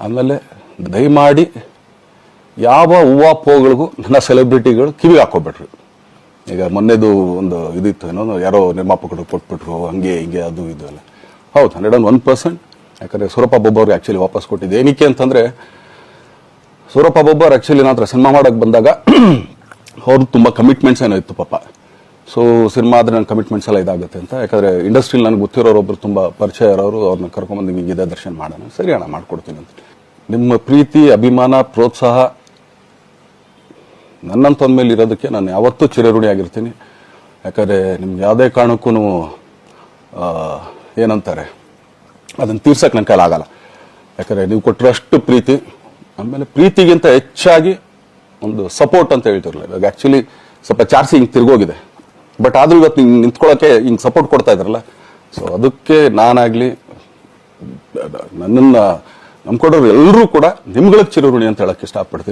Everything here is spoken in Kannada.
ಆಮೇಲೆ ದಯಮಾಡಿ ಯಾವ ಹೂವಾಪೋಗಳಿಗೂ ನನ್ನ ಸೆಲೆಬ್ರಿಟಿಗಳು ಕಿವಿಗೆ ಹಾಕೋಬಿಟ್ರು. ಈಗ ಮೊನ್ನೆದು ಒಂದು ಇದಿತ್ತು, ಏನೋ ಯಾರೋ ನಿರ್ಮಾಪಕರು ಕೊಟ್ಬಿಟ್ರು, ಹಂಗೆ ಹಿಂಗೆ ಅದು ಇದು ಎಲ್ಲ. ಹೌದು, 101%. ಯಾಕಂದರೆ ಸೂರಪ್ಪ ಬಾಬು ಅವ್ರಿಗೆ ಆ್ಯಕ್ಚುಲಿ ವಾಪಸ್ ಕೊಟ್ಟಿದ್ದೆ. ಏನಕ್ಕೆ ಅಂತಂದರೆ, ಸೂರಪ್ಪ ಬಾಬು ಅವ್ರು ಆ್ಯಕ್ಚುಲಿ ನಾನು ಸಿನಿಮಾ ಮಾಡೋಕ್ಕೆ ಬಂದಾಗ ಅವ್ರದ್ದು ತುಂಬ ಕಮಿಟ್ಮೆಂಟ್ಸ್ ಏನೋ ಇತ್ತು ಪಾಪ. ಸೊ ಸಿನಿಮಾ ಆದರೆ ನನ್ನ ಕಮಿಟ್ಮೆಂಟ್ಸ್ ಎಲ್ಲ ಇದಾಗುತ್ತೆ ಅಂತ. ಯಾಕಂದರೆ ಇಂಡಸ್ಟ್ರಿಲಿ ನನಗೆ ಗೊತ್ತಿರೋರೊಬ್ಬರು ತುಂಬ ಪರಿಚಯ ಇರೋರು, ಅವ್ರನ್ನ ಕರ್ಕೊಂಬಂದು ಹಿಂಗಿದೆ ದರ್ಶನ ಮಾಡೋಣ. ಸರಿ ಅಣ್ಣ, ಮಾಡ್ಕೊಡ್ತೀನಿ ಅಂತ. ನಿಮ್ಮ ಪ್ರೀತಿ, ಅಭಿಮಾನ, ಪ್ರೋತ್ಸಾಹ ನನ್ನಂತಂದ ಮೇಲೆ ಇರೋದಕ್ಕೆ ನಾನು ಯಾವತ್ತೂ ಚಿರಋಣಿ ಆಗಿರ್ತೀನಿ. ಯಾಕಂದರೆ ನಿಮ್ಗೆ ಯಾವುದೇ ಕಾರಣಕ್ಕೂ ಏನಂತಾರೆ ಅದನ್ನು ತೀರ್ಸಕ್ಕೆ ನನ್ನ ಕೈಲಿ ಆಗಲ್ಲ. ಯಾಕಂದರೆ ನೀವು ಕೊಟ್ಟರಷ್ಟು ಪ್ರೀತಿ, ಆಮೇಲೆ ಪ್ರೀತಿಗಿಂತ ಹೆಚ್ಚಾಗಿ ಒಂದು ಸಪೋರ್ಟ್ ಅಂತ ಹೇಳ್ತಿರಲಿಲ್ಲ. ಇವಾಗ ಆ್ಯಕ್ಚುಲಿ ಸ್ವಲ್ಪ ಚಾರ್ಜಿ ಹಿಂಗೆ ತಿರ್ಗೋಗಿದೆ, ಬಟ್ ಆದರೂ ಇವತ್ತು ಹಿಂಗೆ ನಿಂತ್ಕೊಳ್ಳೋಕ್ಕೆ ಹಿಂಗೆ ಸಪೋರ್ಟ್ ಕೊಡ್ತಾ ಇದ್ದಾರಲ್ಲ. ಸೊ ಅದಕ್ಕೆ ನಾನಾಗಲಿ ನನ್ನನ್ನು ನಂಬ್ಕೊಡೋರು ಎಲ್ಲರೂ ಕೂಡ ನಿಮ್ಗಳಿಗೆ ಚಿರಋಣಿ ಅಂತ ಹೇಳಕ್ಕೆ ಇಷ್ಟಪಡ್ತೀನಿ.